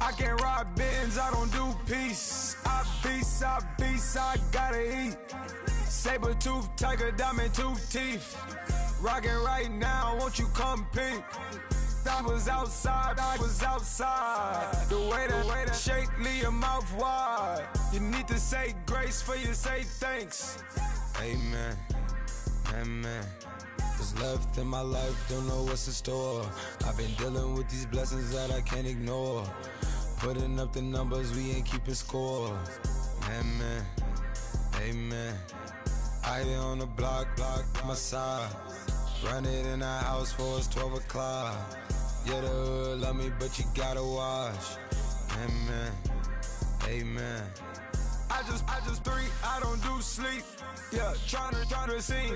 I can't ride Benz, I don't do peace. I beast, I gotta eat. Saber tooth, tiger, diamond tooth teeth. Rockin' right now, won't you come peep? I was outside. The way that shake, leave your mouth wide. You need to say grace for you say thanks. Amen, amen. What's left in my life, don't know what's in store. I've been dealing with these blessings that I can't ignore. Putting up the numbers, we ain't keeping score. Amen, amen. I here on the block, my side. Run it in our house for it's 12 o'clock. Yeah, the hood love me, but you gotta watch. Amen, amen. I just breathe, I don't do sleep. Yeah, tryna see,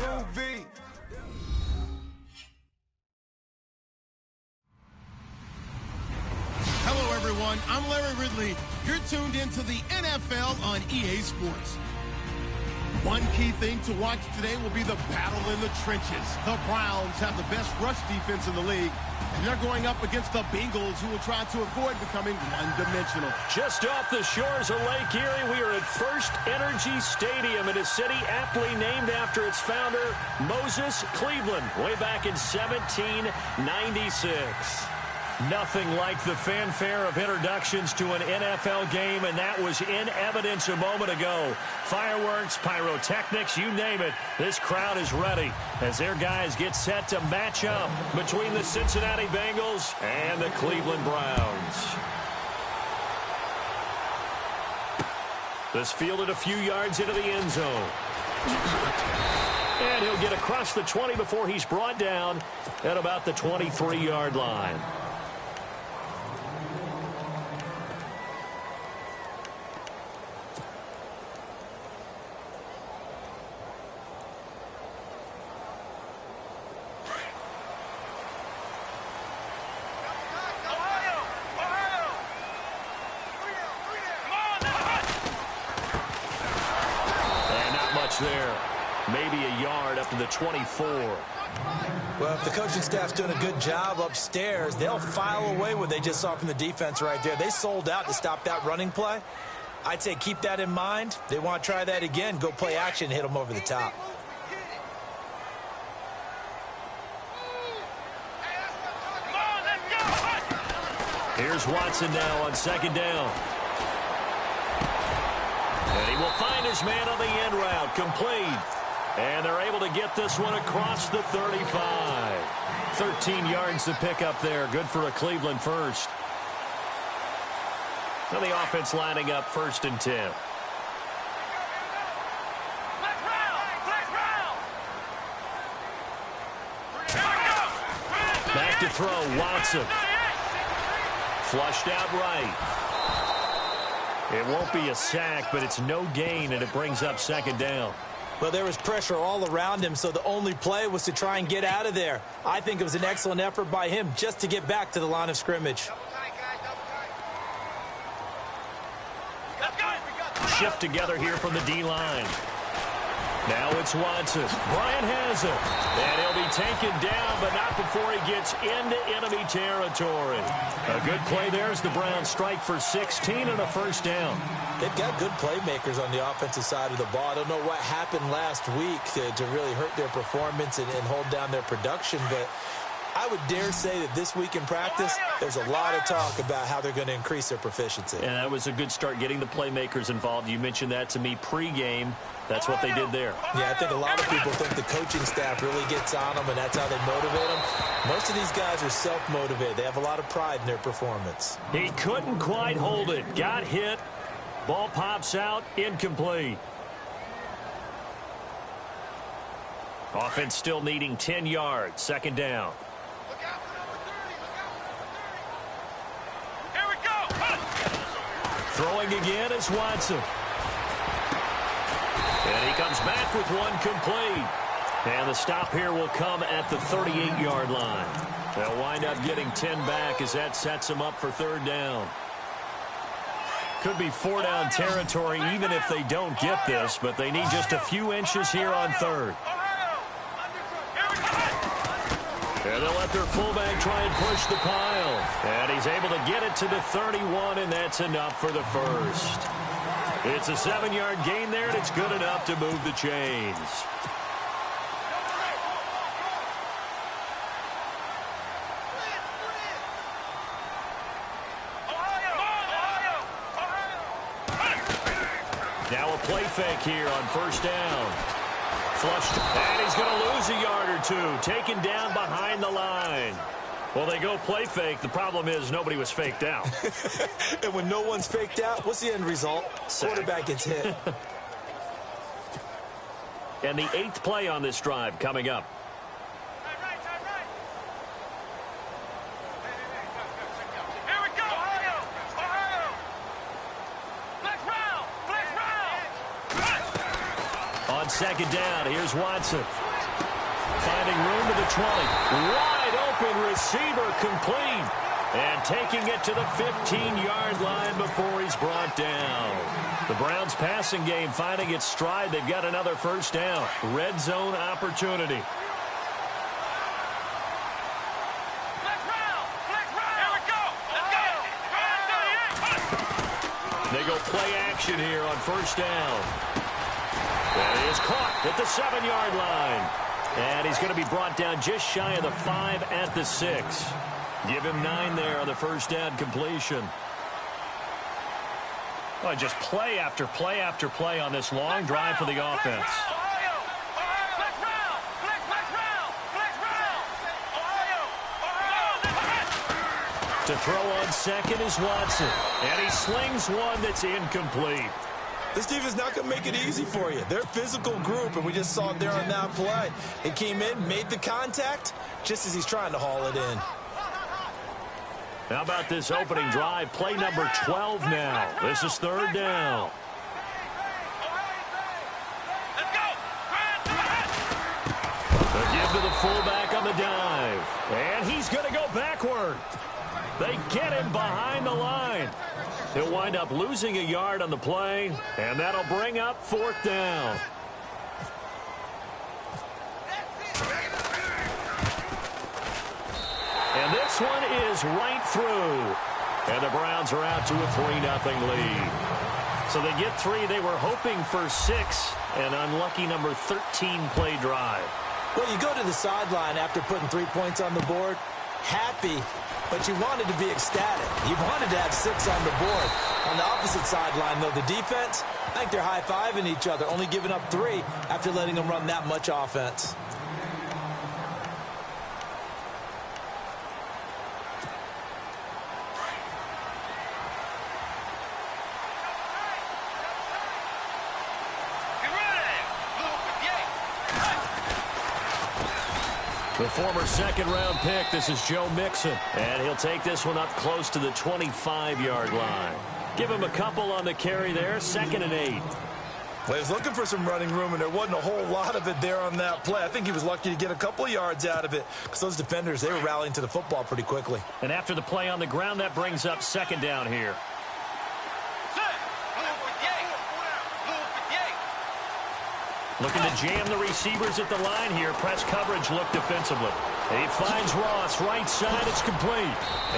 UV. Hello, everyone. I'm Larry Ridley. You're tuned into the NFL on EA Sports. One key thing to watch today will be the battle in the trenches. The Browns have the best rush defense in the league, and they're going up against the Bengals, who will try to avoid becoming one-dimensional. Just off the shores of Lake Erie, we are at First Energy Stadium in a city aptly named after its founder, Moses Cleveland, way back in 1796. Nothing like the fanfare of introductions to an NFL game, and that was in evidence a moment ago. Fireworks, pyrotechnics, you name it. This crowd is ready as their guys get set to match up between the Cincinnati Bengals and the Cleveland Browns. This fielded a few yards into the end zone. And he'll get across the 20 before he's brought down at about the 23-yard line. There, maybe a yard up to the 24. Well, if the coaching staff's doing a good job upstairs, they'll file away what they just saw from the defense right there. They sold out to stop that running play. I'd say keep that in mind. They want to try that again, go play action, hit them over the top. Here's Watson now on second down. And he will find his man on the end route, complete. And they're able to get this one across the 35. 13 yards to pick up there. Good for a Cleveland first. Now the offense lining up 1st and 10. Back to throw, Watson. Flushed out right. It won't be a sack, but it's no gain, and it brings up 2nd down. Well, there was pressure all around him, so the only play was to try and get out of there. I think it was an excellent effort by him just to get back to the line of scrimmage. Shift together here from the D-line. Now it's Watson. Bryant has it. And he'll be taken down, but not before he gets into enemy territory. A good play there as the Browns strike for 16 and a 1st down. They've got good playmakers on the offensive side of the ball. I don't know what happened last week to really hurt their performance and hold down their production, but I would dare say that this week in practice, there's a lot of talk about how they're going to increase their proficiency. And that was a good start getting the playmakers involved. You mentioned that to me pregame. That's what they did there. Yeah, I think a lot of people think the coaching staff really gets on them, and that's how they motivate them. Most of these guys are self-motivated. They have a lot of pride in their performance. He couldn't quite hold it. Got hit. Ball pops out. Incomplete. Offense still needing 10 yards. 2nd down. Here we go. Throwing again is Watson. And he comes back with one complete. And the stop here will come at the 38-yard line. They'll wind up getting 10 back as that sets them up for 3rd down. Could be 4-down territory even if they don't get this, but they need just a few inches here on 3rd. And they'll let their fullback try and push the pile. And he's able to get it to the 31, and that's enough for the first. It's a 7-yard gain there, and it's good enough to move the chains. Now a play fake here on first down. Flushed, and he's going to lose a yard or two, taken down behind the line. Well, they go play fake. The problem is nobody was faked out. And when no one's faked out, what's the end result? Quarterback gets hit. And the 8th play on this drive coming up. Here we go. On second down, here's Watson. Finding room to the 20. Wide open receiver complete. And taking it to the 15-yard line before he's brought down. The Browns passing game finding its stride. They've got another first down. Red zone opportunity. They go play action here on first down. And he is caught at the 7-yard line. And he's going to be brought down just shy of the 5 at the 6. Give him 9 there on the first down completion. Well, just play after play after play on this long drive for the offense. To throw on second is Watson. And he slings one that's incomplete. This defense not going to make it easy for you. They're a physical group, and we just saw it there on that play. He came in, made the contact, just as he's trying to haul it in. How about this opening drive? Play number 12 now. This is third down. The give to the fullback on the dive. And he's going to go backward. They get him behind the line. He'll wind up losing a yard on the play, and that'll bring up fourth down. And this one is right through. And the Browns are out to a 3-0 lead. So they get 3. They were hoping for 6. An unlucky number 13 play drive. Well, you go to the sideline after putting 3 points on the board, happy, but you wanted to be ecstatic. You wanted to have 6 on the board. On the opposite sideline, though, the defense, I think they're high-fiving each other, only giving up 3 after letting them run that much offense. The former second-round pick, this is Joe Mixon. And he'll take this one up close to the 25-yard line. Give him a couple on the carry there, 2nd and 8. Well, he was looking for some running room, and there wasn't a whole lot of it there on that play. I think he was lucky to get a couple of yards out of it because those defenders, they were rallying to the football pretty quickly. And after the play on the ground, that brings up 2nd down here. Looking to jam the receivers at the line here. Press coverage look defensively. He finds Ross. Right side, it's complete.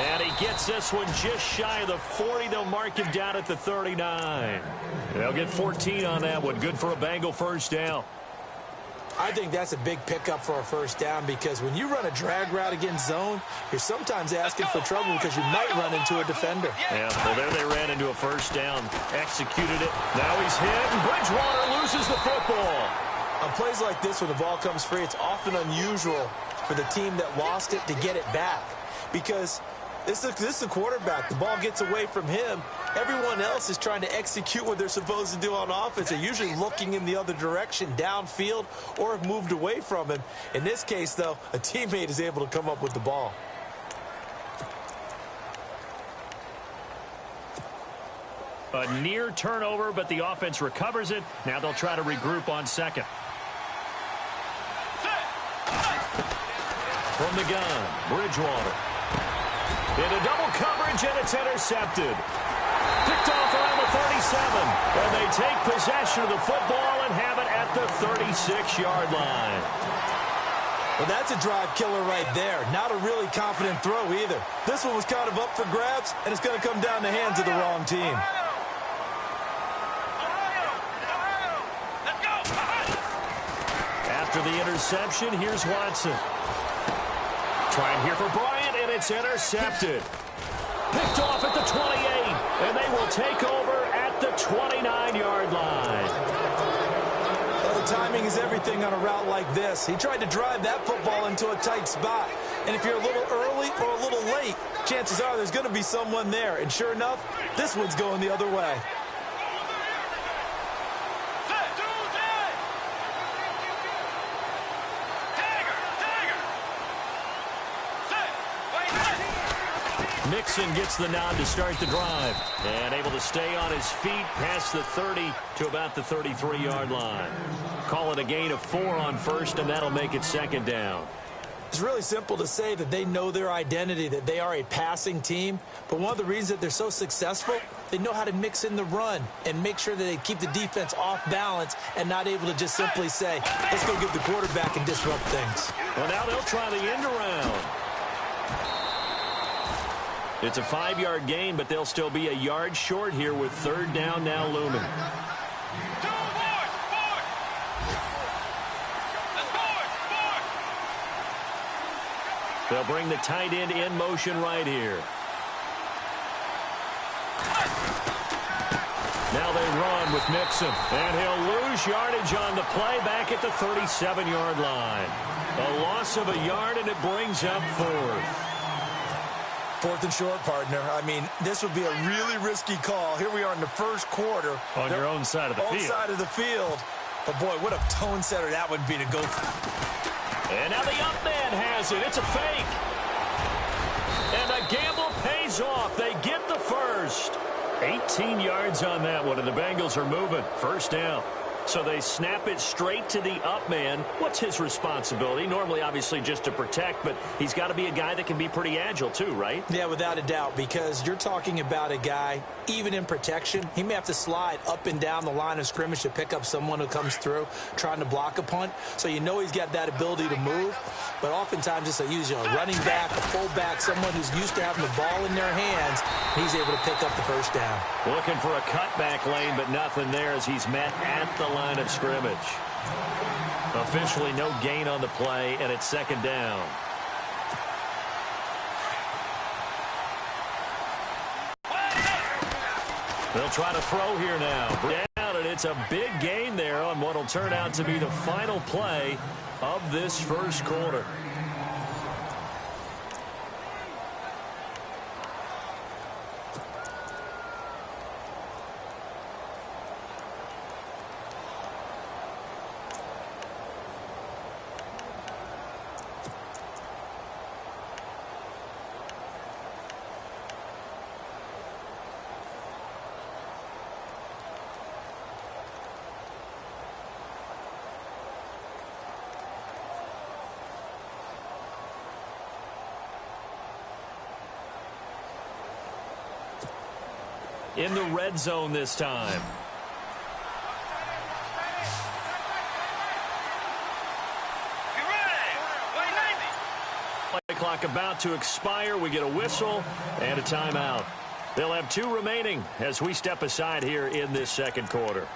And he gets this one just shy of the 40. They'll mark him down at the 39. They'll get 14 on that one. Good for a Bengal first down. I think that's a big pickup for a first down because when you run a drag route against zone, you're sometimes asking for trouble because you might run into a defender. Yeah, well, there they ran into a first down. Executed it. Now he's hit, and Bridgewater loses the football. On plays like this where the ball comes free, it's often unusual for the team that lost it to get it back because this is the quarterback. The ball gets away from him. Everyone else is trying to execute what they're supposed to do on offense. They're usually looking in the other direction, downfield, or have moved away from him. In this case, though, a teammate is able to come up with the ball. A near turnover, but the offense recovers it. Now they'll try to regroup on second. From the gun, Bridgewater. Into double coverage, and it's intercepted. Picked off around the 37. And they take possession of the football and have it at the 36-yard line. Well, that's a drive killer right there. Not a really confident throw either. This one was kind of up for grabs, and it's going to come down the hands of the wrong team. After the interception, here's Watson. Trying here for Bryant, and it's intercepted. Picked off at the 28, and they will take over at the 29-yard line. Well, timing is everything on a route like this. He tried to drive that football into a tight spot. And if you're a little early or a little late, chances are there's going to be someone there. And sure enough, this one's going the other way. Mixon gets the nod to start the drive. And able to stay on his feet past the 30 to about the 33-yard line. Call it a gain of 4 on first, and that'll make it second down. It's really simple to say that they know their identity, that they are a passing team. But one of the reasons that they're so successful, they know how to mix in the run and make sure that they keep the defense off balance and not able to just simply say, let's go get the quarterback and disrupt things. Well, now they'll try the end around. It's a 5-yard gain, but they'll still be a yard short here with third down now looming. They'll bring the tight end in motion right here. Now they run with Mixon, and he'll lose yardage on the play back at the 37-yard line. A loss of a yard, and it brings up fourth. Fourth and short, partner. I mean, this would be a really risky call. Here we are in the first quarter. On your own side of the field. Own side of the field. But, boy, what a tone setter that would be to go for. And now the up man has it. It's a fake. And the gamble pays off. They get the first. 18 yards on that one, and the Bengals are moving. First down. So they snap it straight to the up man. What's his responsibility? Normally, obviously, just to protect, but he's got to be a guy that can be pretty agile too, right? Yeah, without a doubt, because you're talking about a guy, even in protection, he may have to slide up and down the line of scrimmage to pick up someone who comes through trying to block a punt. So you know he's got that ability to move, but oftentimes it's usually a running back, a fullback, someone who's used to having the ball in their hands, and he's able to pick up the first down. Looking for a cutback lane, but nothing there as he's met at the line of scrimmage. Officially no gain on the play, and it's second down. They'll try to throw here now. Down, and it's a big gain there on what will turn out to be the final play of this first quarter. In the red zone this time. Play clock about to expire. We get a whistle and a timeout. They'll have 2 remaining as we step aside here in this second quarter.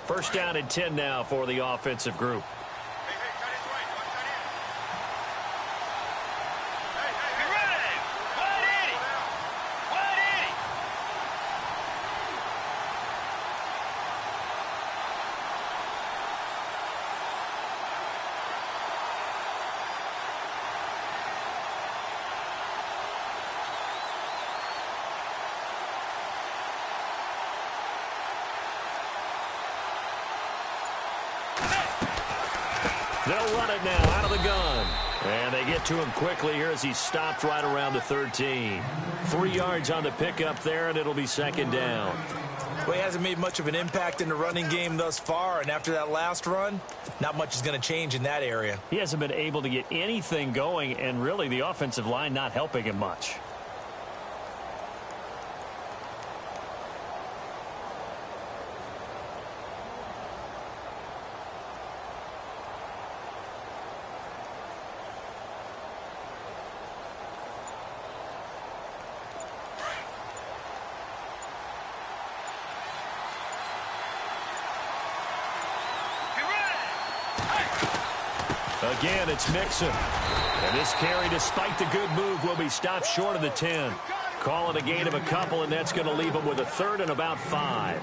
First down and 10 now for the offensive group. They'll run it now out of the gun. And they get to him quickly here as he stopped right around the 13. 3 yards on the pickup there, and it'll be second down. Well, he hasn't made much of an impact in the running game thus far, and after that last run, not much is going to change in that area. He hasn't been able to get anything going, and really the offensive line not helping him much. Again, it's Mixon. And this carry, despite the good move, will be stopped short of the 10. Call it a gain of a couple, and that's going to leave him with a 3rd and about 5.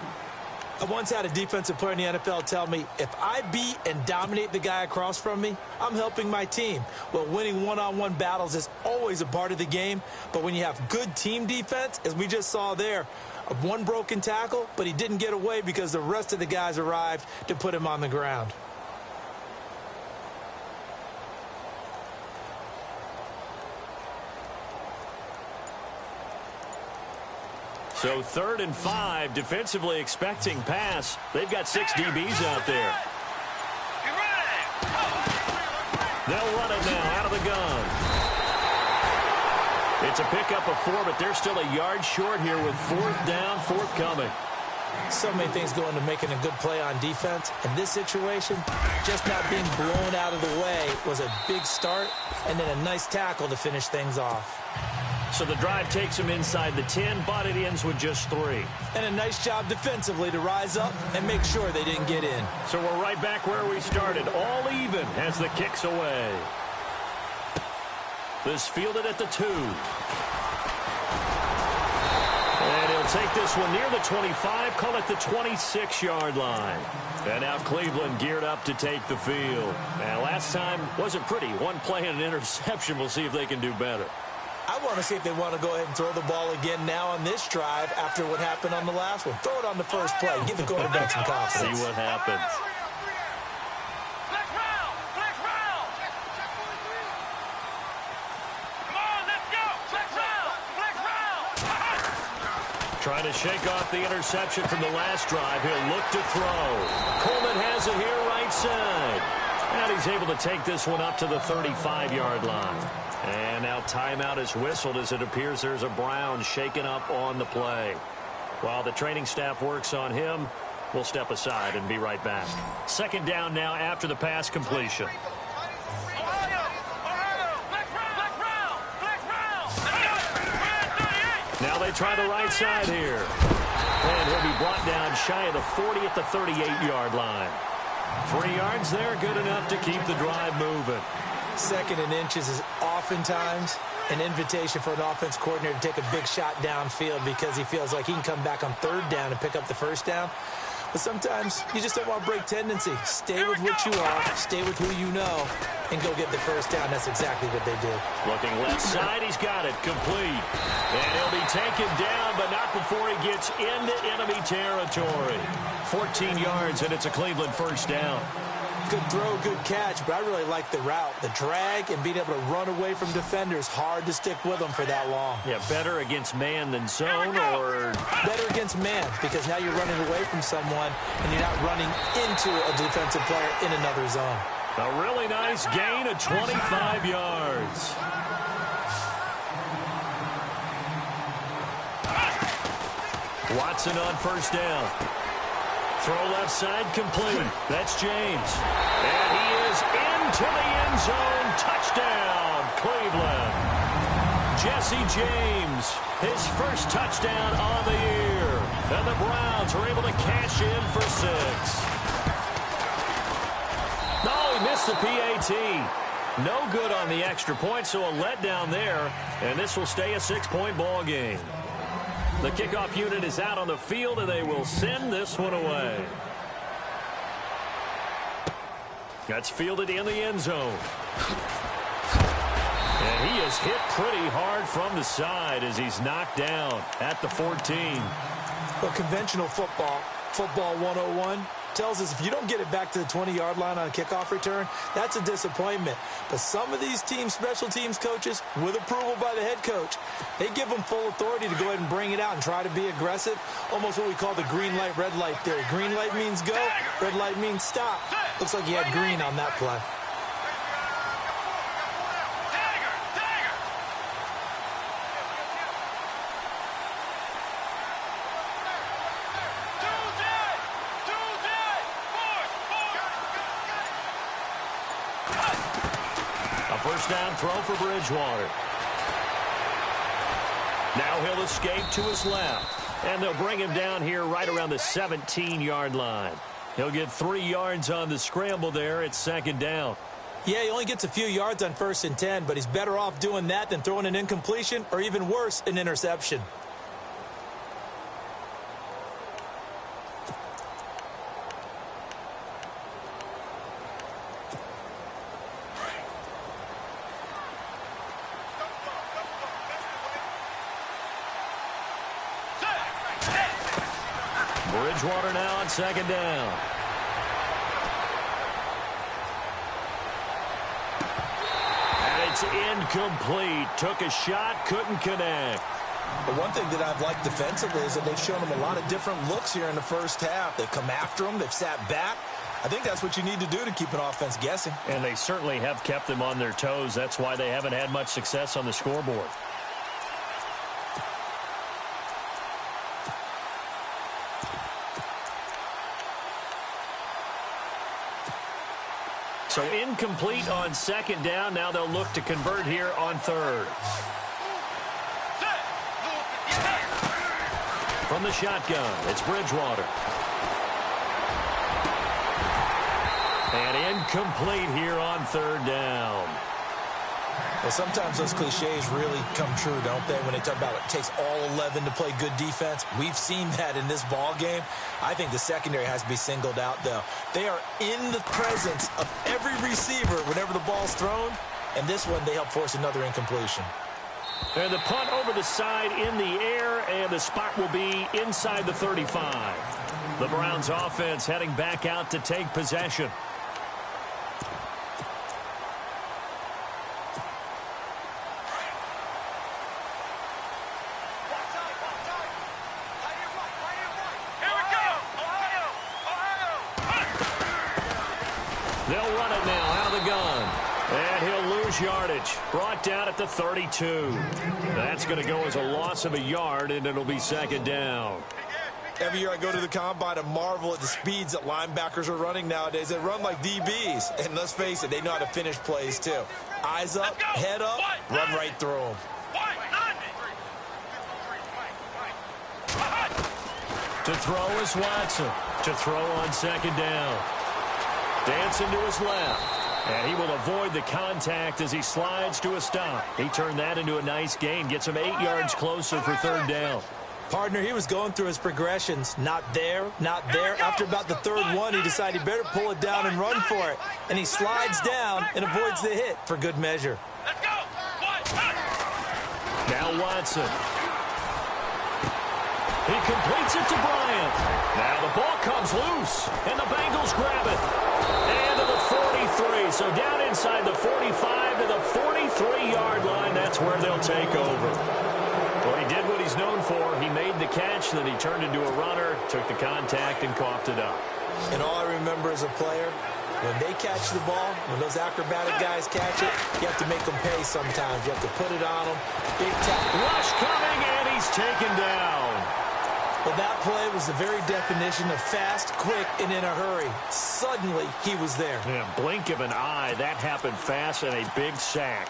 I once had a defensive player in the NFL tell me, if I beat and dominate the guy across from me, I'm helping my team. Well, winning one-on-one battles is always a part of the game, but when you have good team defense, as we just saw there, one broken tackle, but he didn't get away because the rest of the guys arrived to put him on the ground. So 3rd and 5, defensively expecting pass. They've got 6 DBs out there. They'll run it now out of the gun. It's a pickup of 4, but they're still a yard short here with 4th down, forthcoming. So many things go into making a good play on defense. In this situation, just not being blown out of the way was a big start, and then a nice tackle to finish things off. So the drive takes him inside the 10, but it ends with just 3. And a nice job defensively to rise up and make sure they didn't get in. So we're right back where we started, all even as the kick's away. This fielded at the 2. And he'll take this one near the 25, call it the 26-yard line. And now Cleveland geared up to take the field. And last time wasn't pretty. One play and an interception. We'll see if they can do better. I want to see if they want to go ahead and throw the ball again now on this drive after what happened on the last one. Throw it on the first play. Give the quarterback some confidence. See what happens. Trying to shake off the interception from the last drive. He'll look to throw. Coleman has it here right side. And he's able to take this one up to the 35-yard line. And now timeout is whistled as it appears there's a Brown shaken up on the play. While the training staff works on him, we'll step aside and be right back. 2nd down now after the pass completion. Now they try the right side here. And he'll be brought down shy of the 40 at the 38-yard line. 3 yards there, good enough to keep the drive moving. 2nd and inches is oftentimes an invitation for an offense coordinator to take a big shot downfield because he feels like he can come back on 3rd down and pick up the 1st down. But sometimes you just don't want to break tendency. Stay with what you are, stay with who you know, and go get the 1st down. That's exactly what they did. Looking left side, he's got it, complete. And he'll be taken down, but not before he gets into enemy territory. 14 yards, and it's a Cleveland 1st down. Good throw, good catch, but I really like the route. The drag and being able to run away from defenders, hard to stick with them for that long. Yeah, better against man than zone, or? Better against man, because now you're running away from someone and you're not running into a defensive player in another zone. A really nice gain of 25 yards. Watson on 1st down. Throw left side complete. That's James. And he is into the end zone. Touchdown, Cleveland. Jesse James, his 1st touchdown on the year. And the Browns are able to cash in for 6. No, he missed the PAT. No good on the extra point, so a letdown there. And this will stay a 6-point ball game. The kickoff unit is out on the field, and they will send this one away. That's fielded in the end zone. And he is hit pretty hard from the side as he's knocked down at the 14. Well, conventional football 101, tells us if you don't get it back to the 20-yard line on a kickoff return, that's a disappointment. But some of these special teams coaches, with approval by the head coach, they give them full authority to go ahead and bring it out and try to be aggressive, almost what we call the green light, red light theory. Green light means go, red light means stop. Looks like he had green on that play. First down throw for Bridgewater. Now he'll escape to his left. And they'll bring him down here right around the 17-yard line. He'll get 3 yards on the scramble there. It's second down. Yeah, he only gets a few yards on 1st and 10, but he's better off doing that than throwing an incompletion or even worse, an interception. Bridgewater now on second down. And it's incomplete. Took a shot, couldn't connect. But one thing that I've liked defensively is that they've shown him a lot of different looks here in the first half. They've come after him. They've sat back. I think that's what you need to do to keep an offense guessing. And they certainly have kept them on their toes. That's why they haven't had much success on the scoreboard. So incomplete on second down. Now they'll look to convert here on third. From the shotgun, it's Bridgewater. And incomplete here on third down. Well, sometimes those cliches really come true, don't they? When they talk about it takes all 11 to play good defense. We've seen that in this ball game. I think the secondary has to be singled out, though. They are in the presence of every receiver whenever the ball's thrown. And this one, they help force another incompletion. And the punt over the side in the air, and the spot will be inside the 35. The Browns offense heading back out to take possession. They'll run it now out of the gun. And he'll lose yardage. Brought down at the 32. That's going to go as a loss of a yard, and it'll be second down. Every year I go to the combine and marvel at the speeds that linebackers are running nowadays. They run like DBs. And let's face it, they know how to finish plays too. Eyes up, head up, run right through them. To throw is Watson. To throw on second down. Dancing to his left. And he will avoid the contact as he slides to a stop. He turned that into a nice gain. Gets him 8 yards closer for third down. Partner, he was going through his progressions. Not there, not there. After about the third one, he decided he better pull it down and run for it. And he slides down and avoids the hit for good measure. Now Watson. He completes it to Bryant. Now the ball comes loose, and the Bengals grab it. And to the 43. So down inside the 45 to the 43-yard line. That's where they'll take over. Well, he did what he's known for. He made the catch, then he turned into a runner, took the contact, and coughed it up. And all I remember as a player, when they catch the ball, when those acrobatic guys catch it, you have to make them pay sometimes. You have to put it on them. Big tap. Rush coming, and he's taken down. Well, that play was the very definition of fast, quick, and in a hurry. Suddenly, he was there. Yeah, blink of an eye. That happened fast, and a big sack.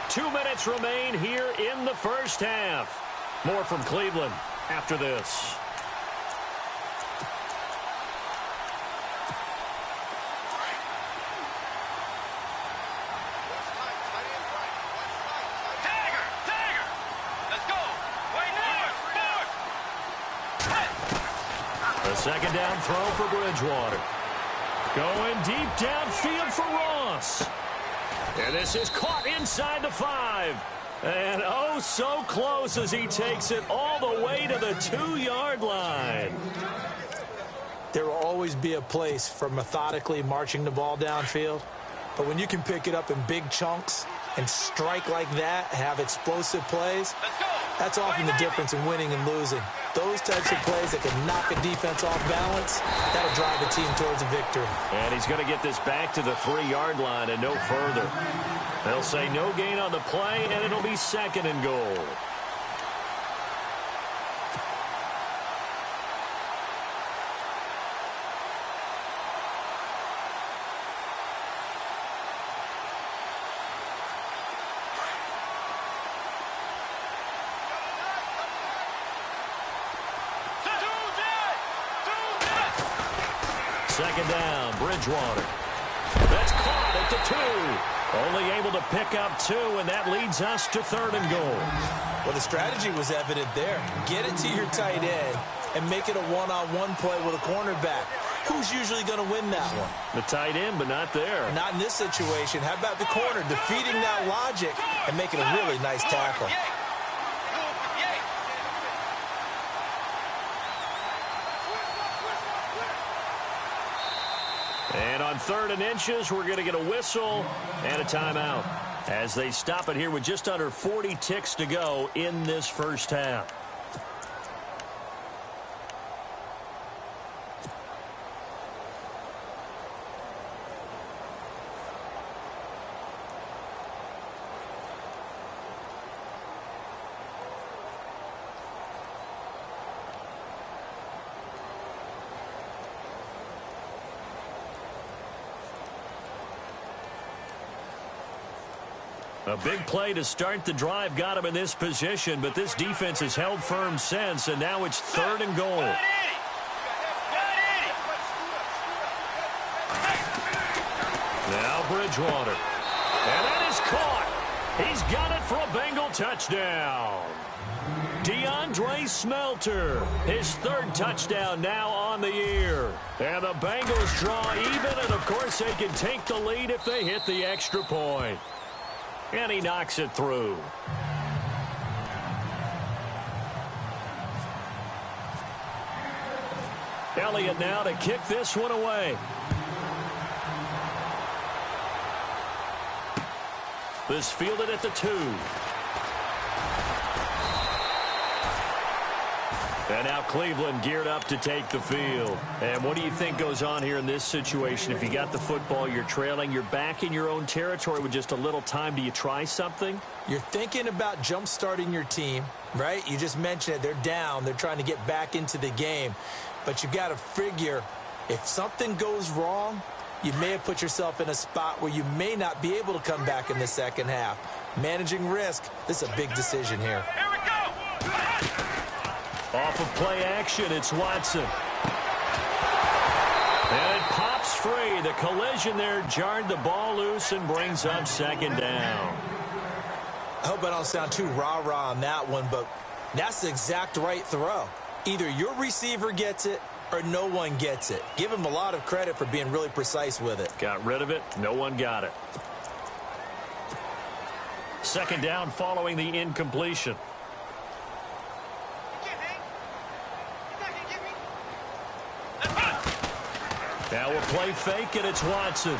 Two minutes remain here in the first half. More from Cleveland after this. A second down throw for Bridgewater. Going deep downfield for Ross. And this is caught inside the 5. And oh, so close as he takes it all the way to the 2-yard line. There will always be a place for methodically marching the ball downfield. But when you can pick it up in big chunks and strike like that, have explosive plays, that's often the difference in winning and losing. Those types of plays that can knock a defense off balance, that'll drive a team towards a victory. And he's going to get this back to the 3-yard line and no further. They'll say no gain on the play, and it'll be 2nd and goal. Second down, Bridgewater. That's caught at the 2. Only able to pick up 2, and that leads us to 3rd and goal. Well, the strategy was evident there. Get it to your tight end and make it a one-on-one play with a cornerback. Who's usually going to win that one? The tight end, but not there. Not in this situation. How about the corner defeating that logic and making a really nice tackle? And on 3rd and inches, we're going to get a whistle and a timeout as they stop it here with just under 40 ticks to go in this first half. A big play to start the drive got him in this position, but this defense has held firm since, and now it's 3rd and goal. Now Bridgewater. And that is caught. He's got it for a Bengal touchdown. DeAndre Smelter, his 3rd touchdown now on the year. And the Bengals draw even, and of course they can take the lead if they hit the extra point. And he knocks it through. Elliott now to kick this one away. This fielded at the 2. And now Cleveland geared up to take the field. And what do you think goes on here in this situation? If you got the football, you're trailing, you're back in your own territory with just a little time. Do you try something? You're thinking about jump-starting your team, right? You just mentioned it. They're down. They're trying to get back into the game. But you got to figure if something goes wrong, you may have put yourself in a spot where you may not be able to come back in the second half. Managing risk, this is a big decision here. Here we go! Off of play action, it's Watson. And it pops free. The collision there jarred the ball loose and brings up 2nd down. I hope I don't sound too rah-rah on that one, but that's the exact right throw. Either your receiver gets it or no one gets it. Give him a lot of credit for being really precise with it. Got rid of it. No one got it. 2nd down following the incompletion. Now we'll play fake, and it's Watson.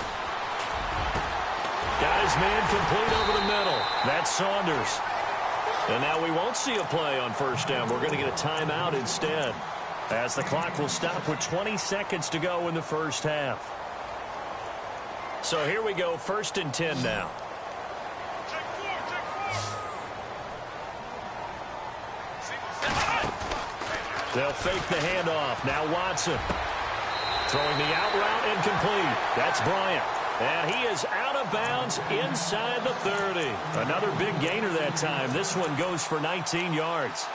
Got his man complete over the middle. That's Saunders. And now we won't see a play on 1st down. We're going to get a timeout instead, as the clock will stop with 20 seconds to go in the first half. So here we go, 1st and 10 now. They'll fake the handoff. Now Watson. Throwing the out route incomplete. That's Bryant. And he is out of bounds inside the 30. Another big gainer that time. This one goes for 19 yards.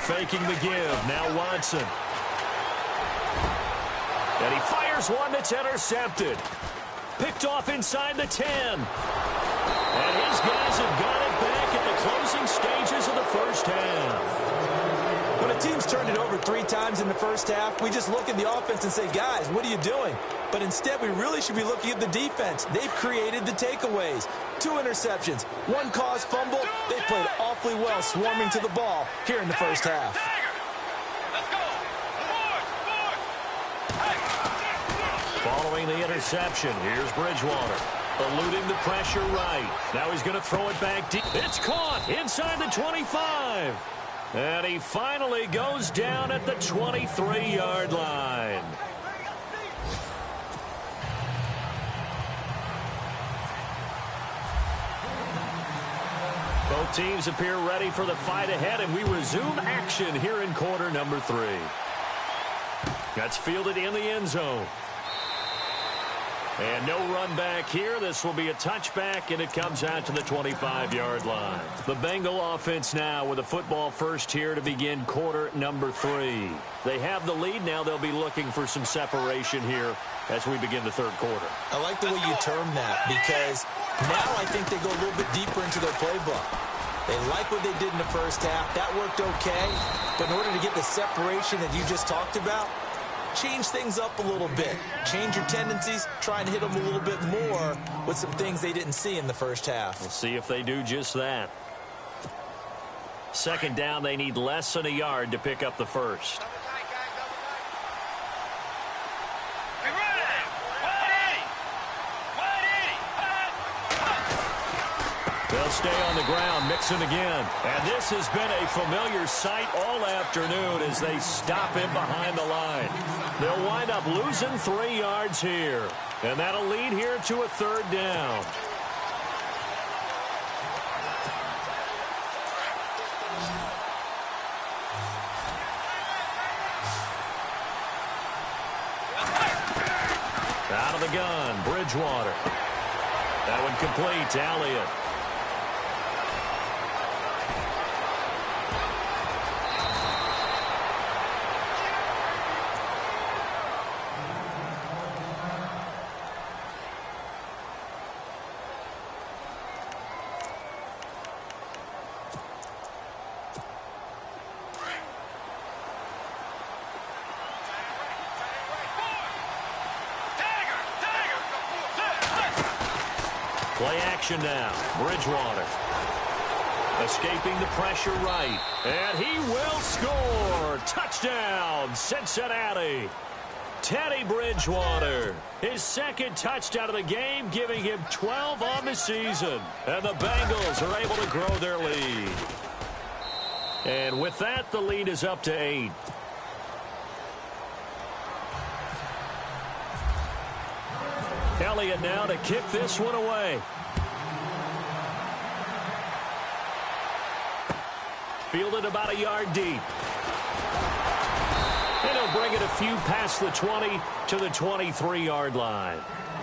faking the give. Now Watson. And he fires one that's intercepted. Picked off inside the 10. And his guys have got it back at the closing stages of the first half. When a team's turned it over 3 times in the first half, we just look at the offense and say, guys, what are you doing? But instead, we really should be looking at the defense. They've created the takeaways. 2 interceptions, 1 caused fumble. They played awfully well swarming to the ball here in the first half. Following the interception, here's Bridgewater. Eluding the pressure right. Now he's going to throw it back deep. It's caught inside the 25. And he finally goes down at the 23-yard line. Both teams appear ready for the fight ahead, and we resume action here in quarter number 3. That's fielded in the end zone. And no run back here. This will be a touchback, and it comes out to the 25-yard line. The Bengal offense now with a football first here to begin quarter number 3. They have the lead. Now they'll be looking for some separation here as we begin the third quarter. I like the way you term that, because now I think they go a little bit deeper into their playbook. They like what they did in the first half. That worked okay. But in order to get the separation that you just talked about, change things up a little bit. Change your tendencies. Try and hit them a little bit more with some things they didn't see in the first half. We'll see if they do just that. Second down, they need less than a yard to pick up the first. They'll stay on the ground, mixing again. And this has been a familiar sight all afternoon as they stop him behind the line. They'll wind up losing 3 yards here. And that'll lead here to a third down. Out of the gun, Bridgewater. That one complete to Elliott. Play action now. Bridgewater. Escaping the pressure right. And he will score. Touchdown, Cincinnati. Teddy Bridgewater. His second touchdown of the game, giving him 12 on the season. And the Bengals are able to grow their lead. And with that, the lead is up to 8. Elliott now to kick this one away. Fielded about a yard deep. And he'll bring it a few past the 20 to the 23-yard line.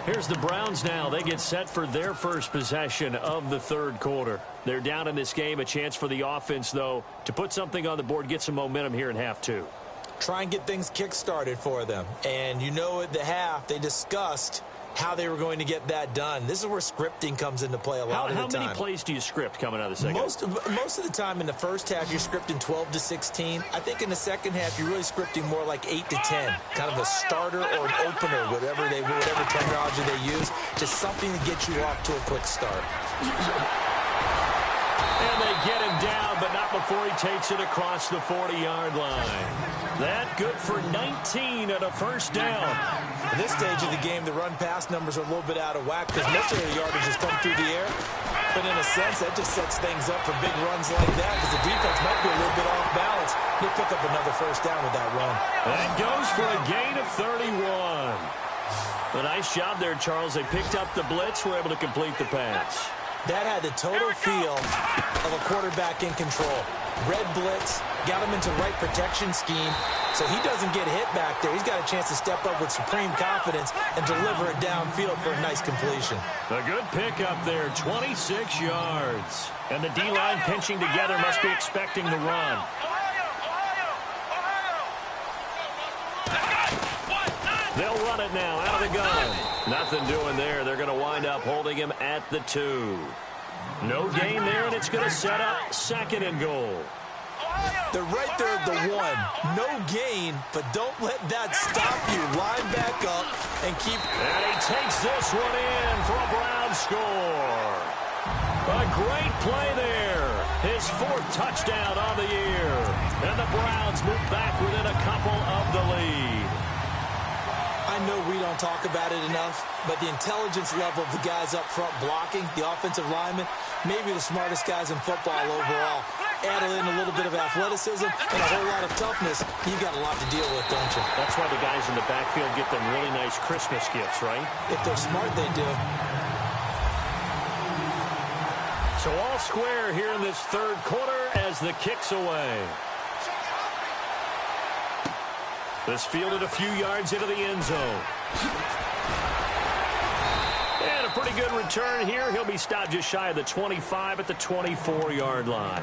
Here's the Browns now. They get set for their first possession of the third quarter. They're down in this game. A chance for the offense, though, to put something on the board, get some momentum here in half 2. Try and get things kick-started for them. And you know at the half, they discussed how they were going to get that done. This is where scripting comes into play a lot of the time. How many plays do you script coming out of the second? Most of the time in the first half, you're scripting 12 to 16. I think in the second half, you're really scripting more like 8 to 10. Kind of a starter or an opener, whatever terminology they use. Just something to get you off to a quick start. And they get him down, but not before he takes it across the 40-yard line. That good for 19 and a first down. At this stage of the game, the run-pass numbers are a little bit out of whack because most of the yardage has come through the air. But in a sense, that just sets things up for big runs like that because the defense might be a little bit off balance. They'll pick up another first down with that run. That goes for a gain of 31. A nice job there, Charles. They picked up the blitz, were able to complete the pass. That had the total feel of a quarterback in control. Red blitz, got him into right protection scheme, so he doesn't get hit back there. He's got a chance to step up with supreme confidence and deliver it downfield for a nice completion. A good pickup there, 26 yards. And the D-line pinching together, must be expecting the run. They'll run it now out of the gun. Nothing doing there. They're going to wind up holding him at the 2. No gain there, and it's going to set up 2nd and goal. They're right there at the 1. No gain, but don't let that stop you. Line back up and keep. And he takes this one in for a Browns score. A great play there. His 4th touchdown on the year. And the Browns move back within a couple of the lead. I know we don't talk about it enough, but the intelligence level of the guys up front blocking, the offensive linemen, maybe the smartest guys in football overall. Add in a little bit of athleticism and a whole lot of toughness, you got a lot to deal with, don't you? That's why the guys in the backfield get them really nice Christmas gifts, right? If they're smart, they do. So all square here in this 3rd quarter as the kick's away. This fielded a few yards into the end zone. And a pretty good return here. He'll be stopped just shy of the 25 at the 24-yard line.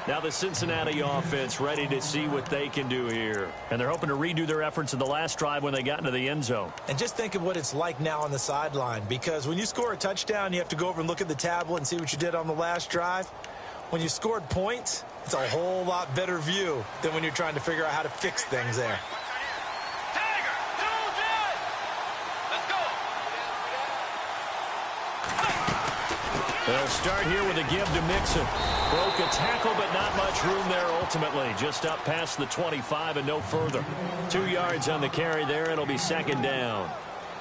Now the Cincinnati offense ready to see what they can do here. And they're hoping to redo their efforts in the last drive when they got into the end zone. And just think of what it's like now on the sideline. Because when you score a touchdown, you have to go over and look at the tablet and see what you did on the last drive. When you scored points, it's a whole lot better view than when you're trying to figure out how to fix things there. They'll start here with a give to Mixon. Broke a tackle, but not much room there ultimately. Just up past the 25 and no further. 2 yards on the carry there. It'll be 2nd down.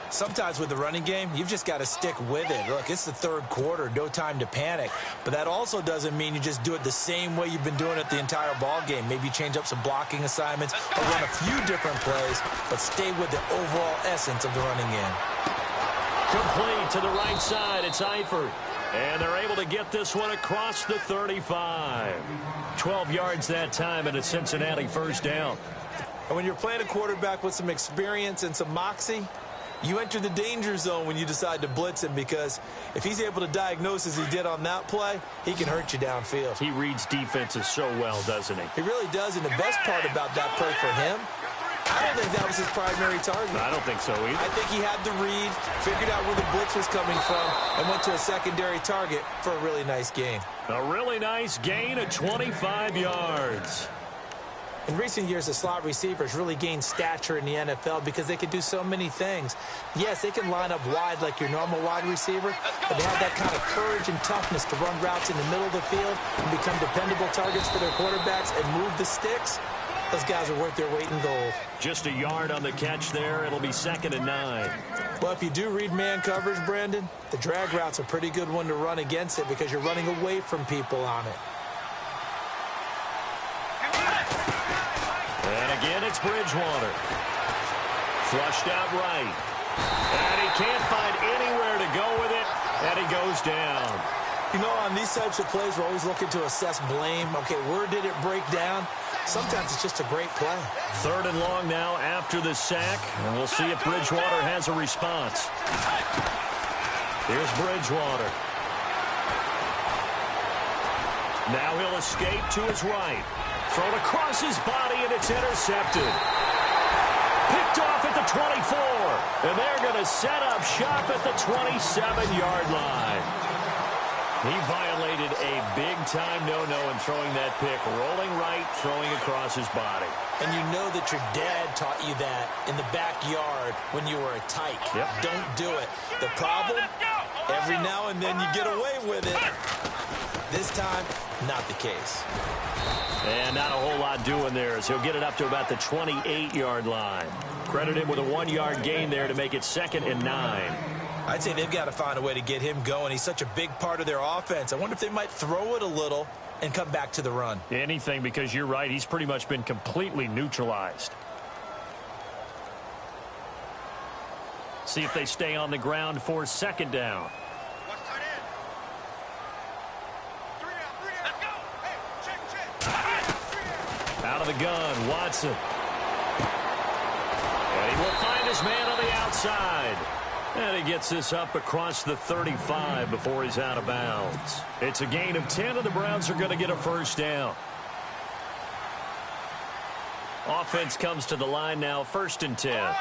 Sometimes with the running game, you've just got to stick with it. Look, it's the 3rd quarter, no time to panic. But that also doesn't mean you just do it the same way you've been doing it the entire ball game. Maybe change up some blocking assignments or run a few different plays, but stay with the overall essence of the running game. Complete to the right side. It's Eifert. And they're able to get this one across the 35. 12 yards that time and a Cincinnati 1st down. And when you're playing a quarterback with some experience and some moxie, you enter the danger zone when you decide to blitz him, because if he's able to diagnose as he did on that play, he can hurt you downfield. He reads defenses so well, doesn't he? He really does, and the best part about that play for him, I don't think that was his primary target. I don't think so either. I think he had the read, figured out where the blitz was coming from, and went to a secondary target for a really nice gain. A really nice gain of 25 yards. In recent years, the slot receivers really gained stature in the NFL because they can do so many things. Yes, they can line up wide like your normal wide receiver, but they have that kind of courage and toughness to run routes in the middle of the field and become dependable targets for their quarterbacks and move the sticks. Those guys are worth their weight in gold. Just a yard on the catch there. It'll be 2nd and 9. Well, if you do read man coverage, Brandon, the drag route's a pretty good one to run against it because you're running away from people on it. And again, it's Bridgewater. Flushed out right. And he can't find anywhere to go with it, and he goes down. You know, on these types of plays, we're always looking to assess blame. Okay, where did it break down? Sometimes it's just a great play. 3rd and long now after the sack, and we'll see if Bridgewater has a response. Here's Bridgewater. Now he'll escape to his right. Thrown across his body, and it's intercepted. Picked off at the 24, and they're going to set up shop at the 27-yard line. He violated a big-time no-no in throwing that pick. Rolling right, throwing across his body. And you know that your dad taught you that in the backyard when you were a tyke. Yep. Don't do it. The problem, every now and then you get away with it. This time, not the case. And not a whole lot doing there as he'll get it up to about the 28-yard line. Credit him with a 1-yard gain there to make it 2nd and 9. I'd say they've got to find a way to get him going. He's such a big part of their offense. I wonder if they might throw it a little and come back to the run. Anything, because you're right. He's pretty much been completely neutralized. See if they stay on the ground for 2nd down. Out of the gun, Watson. And he will find his man on the outside. And he gets this up across the 35 before he's out of bounds. It's a gain of 10, and the Browns are going to get a 1st down. Offense comes to the line now, 1st and 10.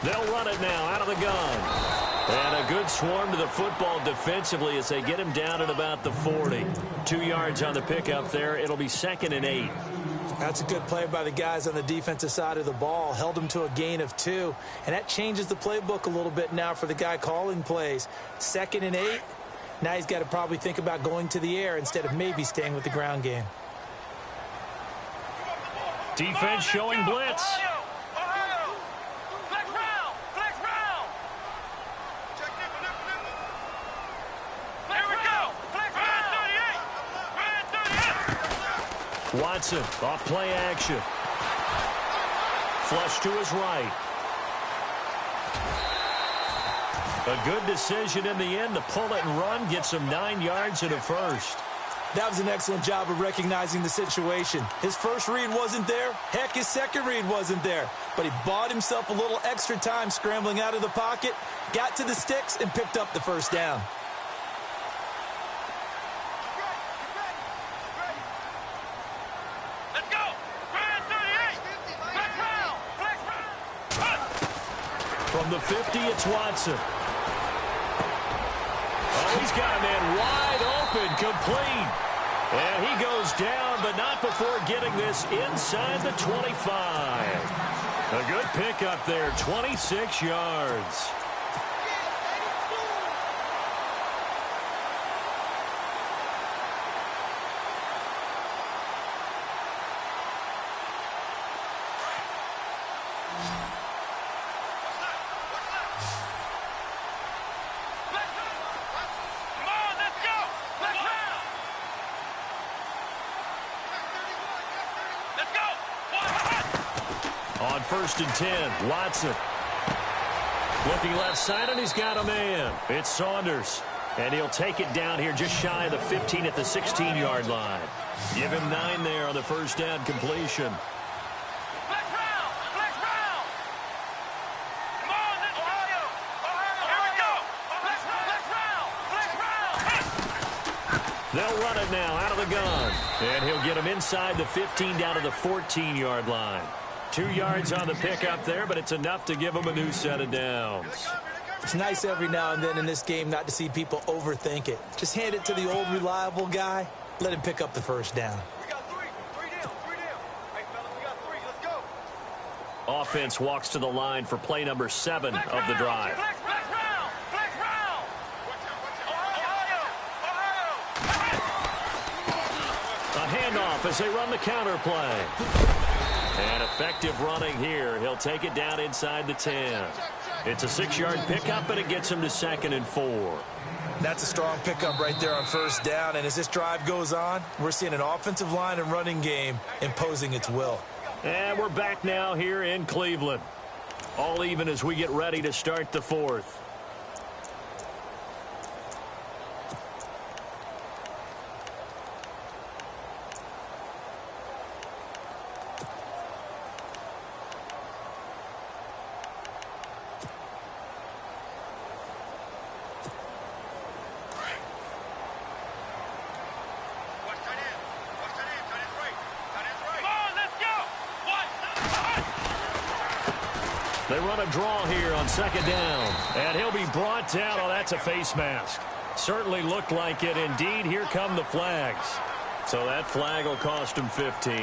They'll run it now out of the gun. And a good swarm to the football defensively as they get him down at about the 40. 2 yards on the pickup there. It'll be 2nd and 8. That's a good play by the guys on the defensive side of the ball. Held him to a gain of 2. And that changes the playbook a little bit now for the guy calling plays. 2nd and 8. Now he's got to probably think about going to the air instead of maybe staying with the ground game. Defense showing blitz. Watson off play action. Flush to his right. A good decision in the end to pull it and run. Gets him 9 yards and a first. That was an excellent job of recognizing the situation. His first read wasn't there. Heck, his second read wasn't there. But he bought himself a little extra time scrambling out of the pocket, got to the sticks, and picked up the first down. From the 50, it's Watson. Oh, he's got a man wide open, complete. And he goes down, but not before getting this inside the 25. A good pickup there, 26 yards. On 1st and 10, Watson. Looking left side, and he's got a man. It's Saunders. And he'll take it down here just shy of the 15 at the 16-yard line. Give him 9 there on the first down completion. They'll run it now out of the gun. And he'll get him inside the 15 down to the 14-yard line. 2 yards on the pickup there, but it's enough to give him a new set of downs. It's nice every now and then in this game not to see people overthink it. Just hand it to the old reliable guy. Let him pick up the first down. We got three down. Hey, fellas, we got 3. Let's go. Offense walks to the line for play number 7 of the drive. A handoff as they run the counter play. And effective running here. He'll take it down inside the 10. It's a 6-yard pickup, but it gets him to 2nd and 4. That's a strong pickup right there on first down. And as this drive goes on, we're seeing an offensive line and running game imposing its will. And we're back now here in Cleveland. All even as we get ready to start the 4th. They run a draw here on 2nd down. And he'll be brought down. Oh, that's a face mask. Certainly looked like it. Indeed, here come the flags. So that flag will cost him 15.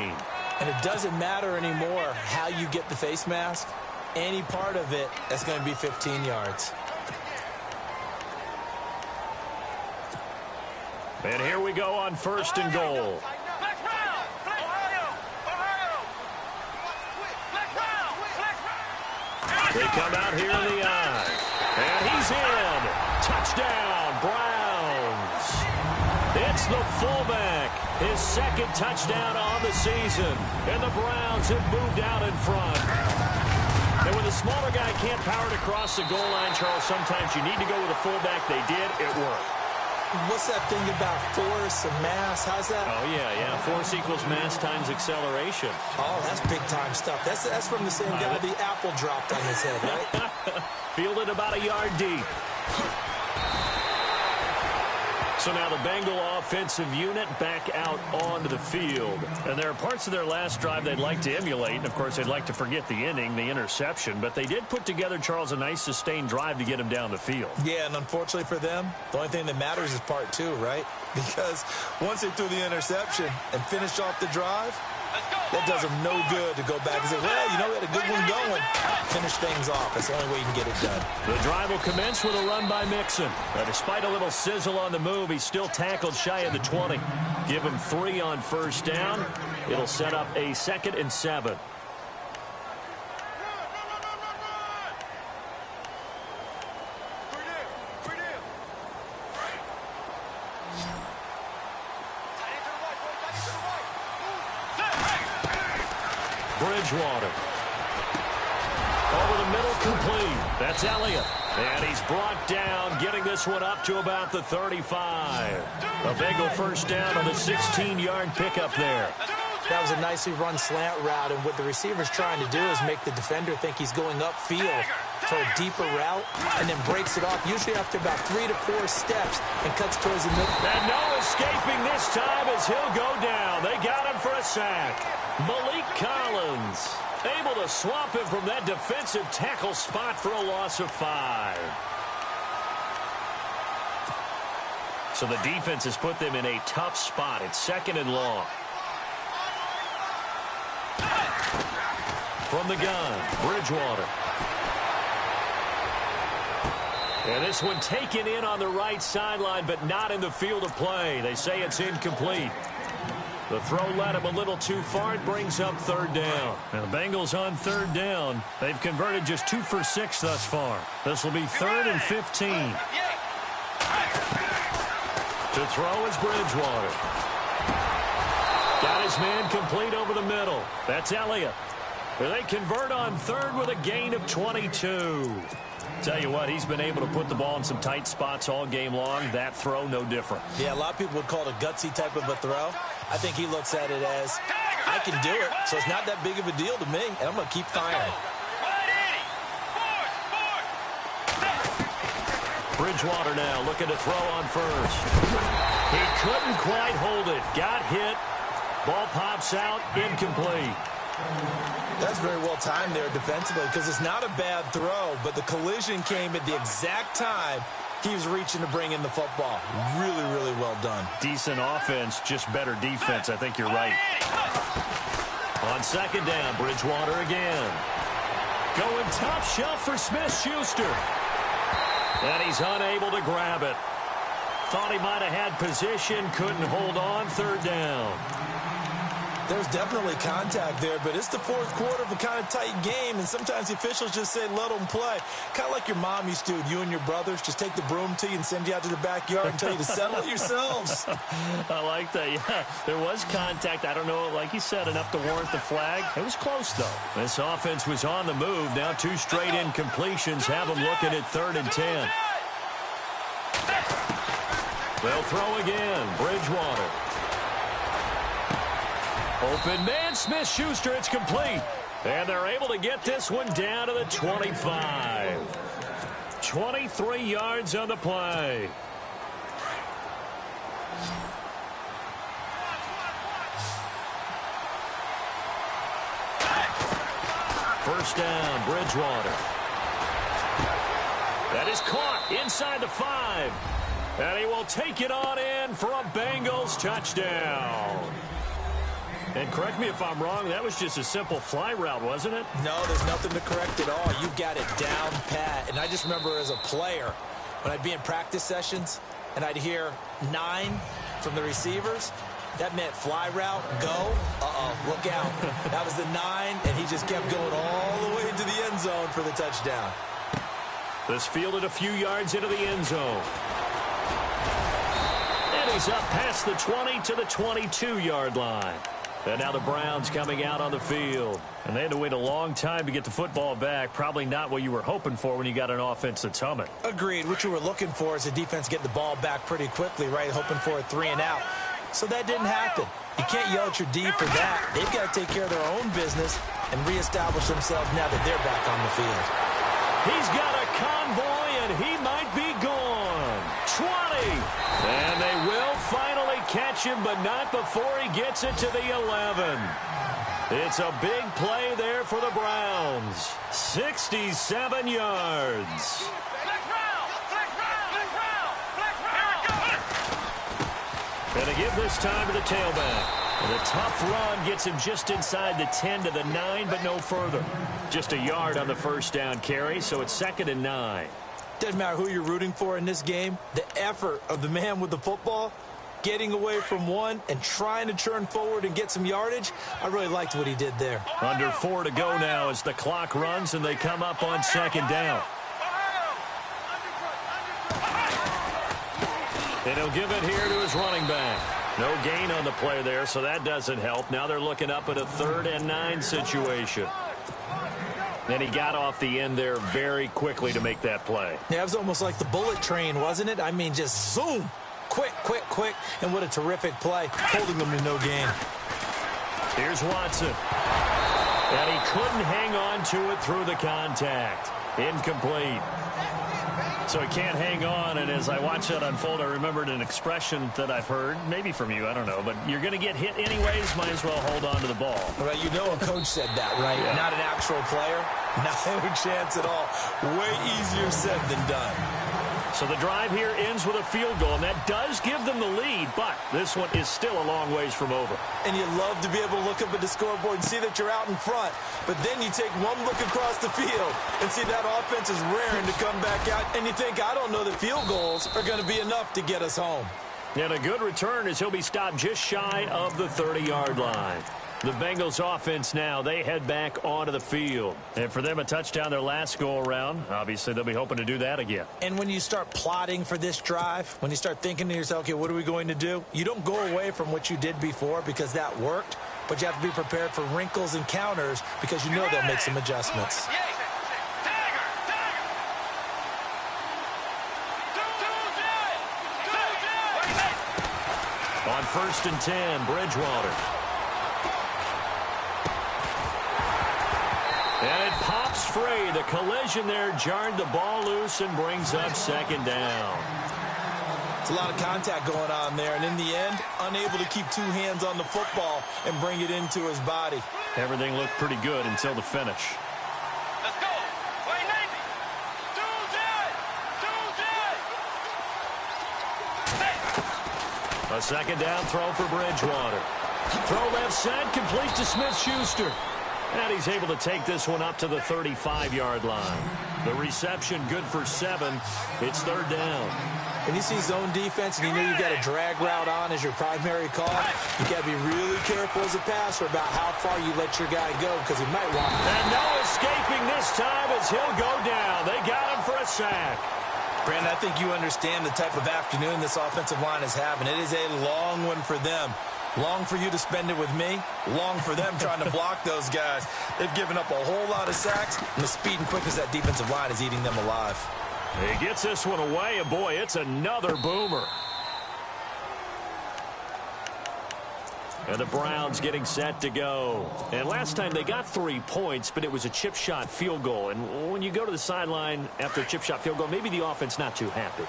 And it doesn't matter anymore how you get the face mask. Any part of it, that's going to be 15 yards. And here we go on 1st and goal. They come out here in the eye. And he's in. Touchdown, Browns. It's the fullback. His 2nd touchdown on the season. And the Browns have moved out in front. And when the smaller guy can't power it across the goal line, Charles, sometimes you need to go with a fullback. They did. It worked. What's that thing about force and mass? How's that? Oh, yeah. Force equals mass times acceleration. Oh, that's big-time stuff. That's from the same guy the apple dropped on his head, right? Fielded about a yard deep. So now the Bengal offensive unit back out onto the field. And there are parts of their last drive they'd like to emulate. And, of course, they'd like to forget the inning, the interception. But they did put together, Charles, a nice sustained drive to get him down the field. Yeah, and unfortunately for them, the only thing that matters is part two, right? Because once they threw the interception and finished off the drive, that does them no good to go back and say, well, you know, we had a good one going. Finish things off. That's the only way you can get it done. The drive will commence with a run by Mixon. But despite a little sizzle on the move, he's still tackled shy of the 20. Give him 3 on first down. It'll set up a 2nd and 7. Bridgewater. Over the middle, complete. That's Elliott. And he's brought down, getting this one up to about the 35. A Bengal first down on the 16-yard pickup there. That was a nicely run slant route, and what the receiver's trying to do is make the defender think he's going upfield for a deeper route, and then breaks it off, usually after about 3 to 4 steps, and cuts towards the middle. And no escaping this time as he'll go down. They got him for a sack. Malik Collins able to swamp him from that defensive tackle spot for a loss of 5. So the defense has put them in a tough spot. It's 2nd and long. From the gun, Bridgewater. And this one taken in on the right sideline, but not in the field of play. They say it's incomplete. The throw led him a little too far. It brings up 3rd down. Now, the Bengals on 3rd down. They've converted just 2 for 6 thus far. This will be 3rd and 15. To throw is Bridgewater. Got his man complete over the middle. That's Elliott. They convert on 3rd with a gain of 22. Tell you what, he's been able to put the ball in some tight spots all game long. That throw, no different. Yeah, a lot of people would call it a gutsy type of a throw. I think he looks at it as, I can do it, so it's not that big of a deal to me, and I'm going to keep firing. Bridgewater now looking to throw on first. He couldn't quite hold it. Got hit. Ball pops out, incomplete. That's very well timed there defensively, because it's not a bad throw, but the collision came at the exact time he was reaching to bring in the football. Really, really well done. Decent offense, just better defense. I think you're right. On 2nd down, Bridgewater again. Going top shelf for Smith-Schuster. And he's unable to grab it. Thought he might have had position, couldn't hold on. 3rd down. There's definitely contact there, but it's the 4th quarter of a kind of tight game, and sometimes the officials just say, let them play. Kind of like your mom used to, you and your brothers, just take the broom to you and send you out to the backyard and tell you to settle it yourselves. I like that, yeah. There was contact. I don't know, like you said, enough to warrant the flag. It was close, though. This offense was on the move. Now 2 straight incompletions have them looking at 3rd and 10. They'll throw again. Bridgewater. Open man, Smith-Schuster, it's complete. And they're able to get this one down to the 25. 23 yards on the play. First down, Bridgewater. That is caught inside the 5. And he will take it on in for a Bengals touchdown. And correct me if I'm wrong, that was just a simple fly route, wasn't it? No, there's nothing to correct at all. You got it down pat. And I just remember as a player, when I'd be in practice sessions, and I'd hear 9 from the receivers, that meant fly route, go, look out. That was the 9, and he just kept going all the way into the end zone for the touchdown. This fielded a few yards into the end zone. And he's up past the 20 to the 22-yard line. And now the Browns coming out on the field. And they had to wait a long time to get the football back. Probably not what you were hoping for when you got an offense that's humming. Agreed. What you were looking for is the defense getting the ball back pretty quickly, right? Hoping for a 3 and out. So that didn't happen. You can't yell at your D for that. They've got to take care of their own business and reestablish themselves now that they're back on the field. He's got a convoy, and he might be gone. 20. And they catch him, but not before he gets it to the 11. It's a big play there for the Browns. 67 yards. And a give this time to the tailback. And a tough run gets him just inside the 10 to the 9, but no further. Just a yard on the first down carry, so it's 2nd and 9. Doesn't matter who you're rooting for in this game. The effort of the man with the football, getting away from one and trying to turn forward and get some yardage, I really liked what he did there. Under 4 to go now as the clock runs and they come up on 2nd down. And he'll give it here to his running back. No gain on the play there, so that doesn't help. Now they're looking up at a 3rd and 9 situation. And he got off the end there very quickly to make that play. Yeah, it was almost like the bullet train, wasn't it? I mean, just zoom. Quick, quick, quick. And what a terrific play, holding them to no gain. Here's Watson. And he couldn't hang on to it through the contact. Incomplete. So he can't hang on, and as I watch that unfold, I remembered an expression that I've heard, maybe from you, I don't know, but you're going to get hit anyways, might as well hold on to the ball. Right, you know a coach said that, right? Yeah. Not an actual player. No chance at all. Way easier said than done. So the drive here ends with a field goal, and that does give them the lead, but this one is still a long ways from over. And you love to be able to look up at the scoreboard and see that you're out in front, but then you take one look across the field and see that offense is raring to come back out, and you think, I don't know that field goals are going to be enough to get us home. And a good return as he'll be stopped just shy of the 30-yard line. The Bengals offense now, they head back onto the field. And for them, a touchdown their last go-around. Obviously, they'll be hoping to do that again. And when you start plotting for this drive, when you start thinking to yourself, okay, what are we going to do? You don't go away from what you did before because that worked, but you have to be prepared for wrinkles and counters because you know they'll make some adjustments. On 1st and 10, Bridgewater. And it pops free. The collision there jarred the ball loose and brings up 2nd down. It's a lot of contact going on there, and in the end, unable to keep 2 hands on the football and bring it into his body. Everything looked pretty good until the finish. Let's go. Play Navy. 2-10. A 2nd down throw for Bridgewater. Throw left side, complete to Smith-Schuster. And he's able to take this one up to the 35-yard line. The reception good for 7. It's 3rd down. When you see zone defense and you know you've got a drag route on as your primary call, you got to be really careful as a passer about how far you let your guy go because he might want to. And no escaping this time as he'll go down. They got him for a sack. Brandon, I think you understand the type of afternoon this offensive line is having. It is a long one for them. Long for you to spend it with me. Long for them trying to block those guys. They've given up a whole lot of sacks, and the speed and quickness of that defensive line is eating them alive. He gets this one away, and boy, it's another boomer. And the Browns getting set to go. And last time they got 3 points, but it was a chip shot field goal. And when you go to the sideline after a chip shot field goal, maybe the offense not too happy.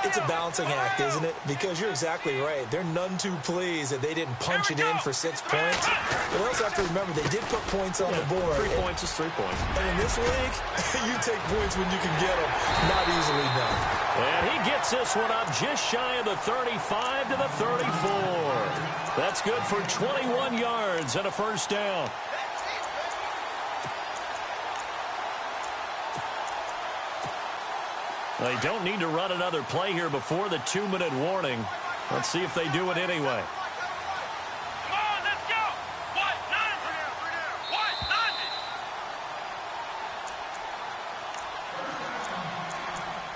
It's a balancing act, isn't it? Because you're exactly right. They're none too pleased that they didn't punch it in for 6 points. But they also have to remember they did put points on the board. 3 points is 3 points. And in this league, you take points when you can get them. Not easily done. And he gets this one up just shy of the 35 to the 34. That's good for 21 yards and a 1st down. They don't need to run another play here before the 2-minute warning. Let's see if they do it anyway. Come on, let's go. What?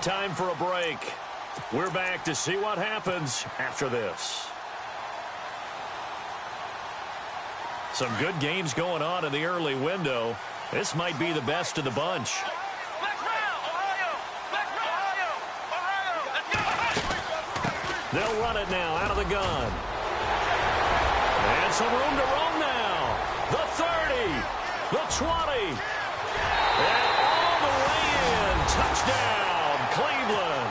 9. Time for a break. We're back to see what happens after this. Some good games going on in the early window. This might be the best of the bunch. They'll run it now out of the gun. And some room to roam now. The 30, the 20, and all the way in. Touchdown, Cleveland.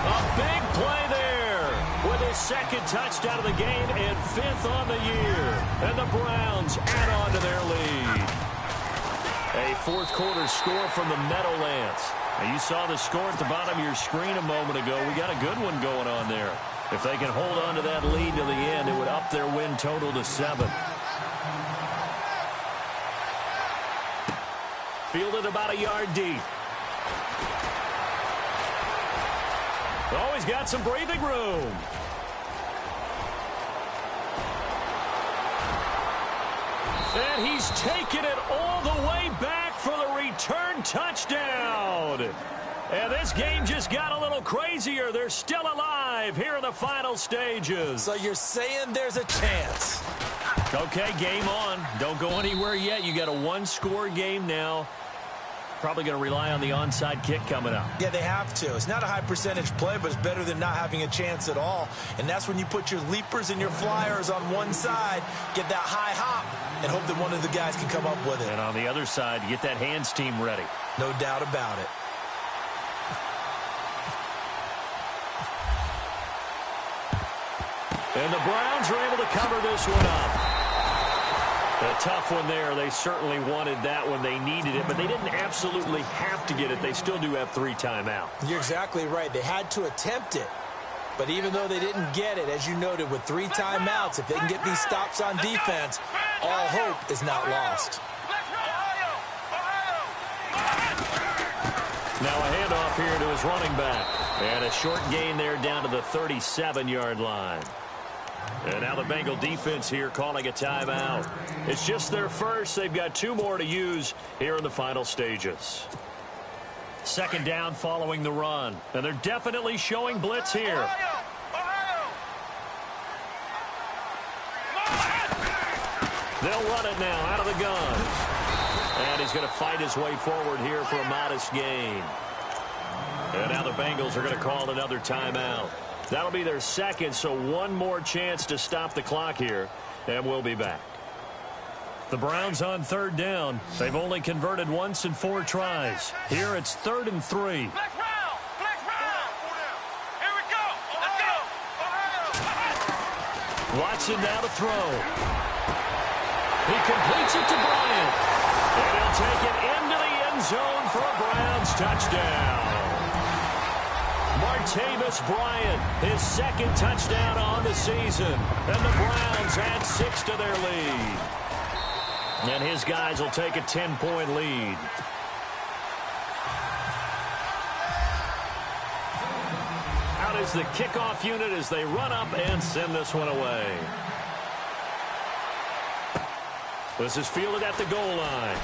A big play there. with his second touchdown of the game and 5th on the year. And the Browns add on to their lead. A fourth quarter score from the Meadowlands. Now, you saw the score at the bottom of your screen a moment ago. We got a good one going on there. If they can hold on to that lead to the end, it would up their win total to 7. Fielded about a yard deep. Oh, he's got some breathing room. And he's taken it all the way back for the return touchdown. And this game just got a little crazier. They're still alive here in the final stages. So you're saying there's a chance? Okay, game on. Don't go anywhere yet. You got a one-score game now. Probably going to rely on the onside kick coming up. Yeah, they have to. It's not a high-percentage play, but it's better than not having a chance at all. And that's when you put your leapers and your flyers on one side, get that high hop, and hope that one of the guys can come up with it. And on the other side, get that hands team ready. No doubt about it. And the Browns are able to cover this one up. A tough one there. They certainly wanted that when they needed it, but they didn't absolutely have to get it. They still do have 3 timeouts. You're exactly right. They had to attempt it. But even though they didn't get it, as you noted, with 3 timeouts, if they can get these stops on defense, all hope is not lost. Now a handoff here to his running back. And a short gain there down to the 37-yard line. And now the Bengal defense here calling a timeout. It's just their first. They've got 2 more to use here in the final stages. Second down following the run. And they're definitely showing blitz here. They'll run it now out of the gun. And he's going to fight his way forward here for a modest gain. And now the Bengals are going to call another timeout. That'll be their second, so one more chance to stop the clock here, and we'll be back. The Browns on third down. They've only converted once in 4 tries. Here it's 3rd and 3. Here we go. Let's go. Watson now to throw. He completes it to Bryant. And he'll take it into the end zone for a Browns touchdown. Martavis Bryant, his second touchdown on the season. And the Browns add 6 to their lead. And his guys will take a 10-point lead. Out is the kickoff unit as they run up and send this one away. This is fielded at the goal line.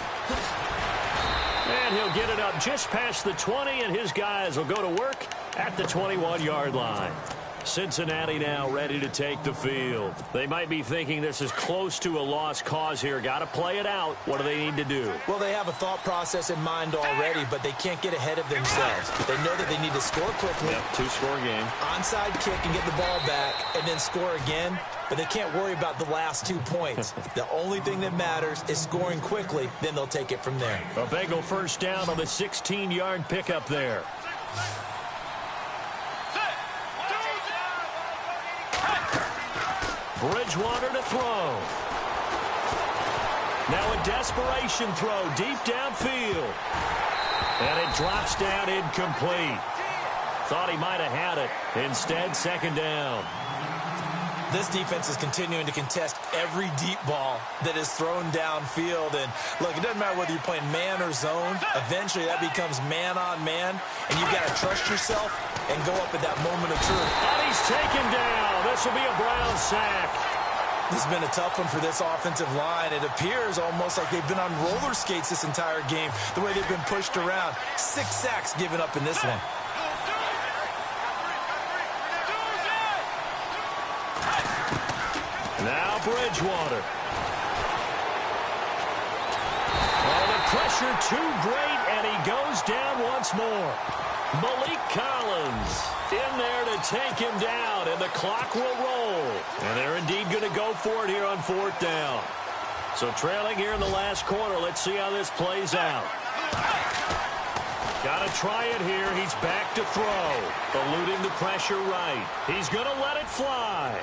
And he'll get it up just past the 20, and his guys will go to work at the 21-yard line. Cincinnati now ready to take the field. They might be thinking this is close to a lost cause here. Got to play it out. What do they need to do? Well, they have a thought process in mind already, but they can't get ahead of themselves. They know that they need to score quickly. Yep, 2-score game. Onside kick and get the ball back, and then score again. But they can't worry about the last 2 points. The only thing that matters is scoring quickly. Then they'll take it from there. A Bengal first down on the 16-yard pickup there. Bridgewater to throw. Now a desperation throw deep downfield. And it drops down incomplete. Thought he might have had it. Instead, second down. This defense is continuing to contest every deep ball that is thrown downfield. And, look, it doesn't matter whether you're playing man or zone. Eventually, that becomes man-on-man. And you've got to trust yourself and go up at that moment of truth. And he's taken down. This will be a Browns sack. This has been a tough one for this offensive line. It appears almost like they've been on roller skates this entire game, the way they've been pushed around. 6 sacks given up in this one. Now Bridgewater. Oh, the pressure too great, and he goes down once more. Malik Collins in there to take him down, and the clock will roll. And they're indeed going to go for it here on 4th down. So trailing here in the last quarter, let's see how this plays out. Got to try it here. He's back to throw. Eluding the pressure right. He's going to let it fly.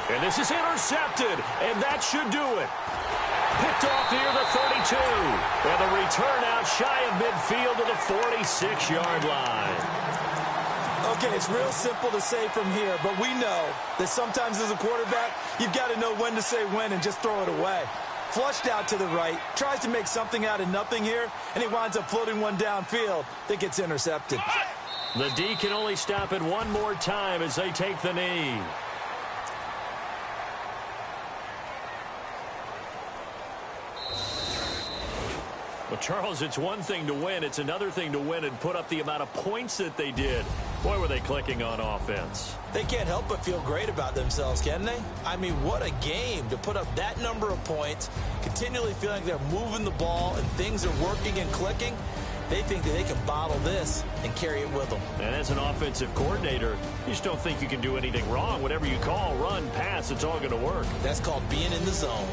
And this is intercepted, and that should do it. Picked off near the 32. And the return out shy of midfield to the 46-yard line. Okay, it's real simple to say from here, but we know that sometimes as a quarterback, you've got to know when to say when and just throw it away. Flushed out to the right, tries to make something out of nothing here, and he winds up floating one downfield that gets intercepted. The D can only stop it one more time as they take the knee. Well, Charles, it's one thing to win. It's another thing to win and put up the amount of points that they did. Boy, were they clicking on offense. They can't help but feel great about themselves, can they? I mean, what a game to put up that number of points, continually feeling like they're moving the ball and things are working and clicking. They think that they can bottle this and carry it with them. And as an offensive coordinator, you just don't think you can do anything wrong. Whatever you call, run, pass, it's all going to work. That's called being in the zone.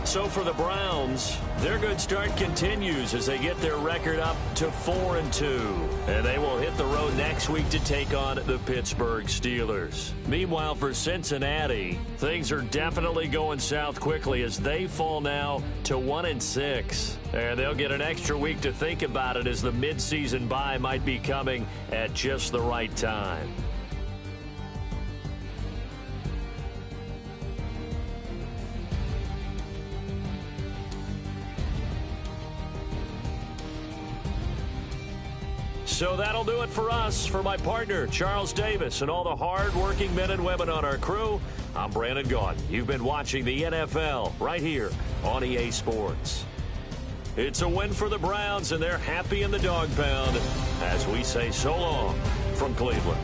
So for the Browns, their good start continues as they get their record up to 4-2. And they will hit the road next week to take on the Pittsburgh Steelers. Meanwhile, for Cincinnati, things are definitely going south quickly as they fall now to 1-6. And they'll get an extra week to think about it as the midseason bye might be coming at just the right time. So that'll do it for us. For my partner, Charles Davis, and all the hard-working men and women on our crew, I'm Brandon Gaudin. You've been watching the NFL right here on EA Sports. It's a win for the Browns, and they're happy in the dog pound as we say so long from Cleveland.